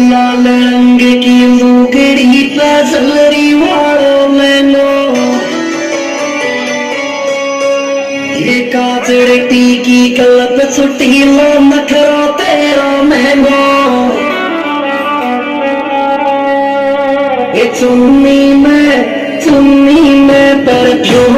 लाल रंग की मुगरी पसलरी वालों में लो ये काचड़ती की कलप छुट्टी लो नखरा तेरा महंगो ये चुन्नी में पर क्यों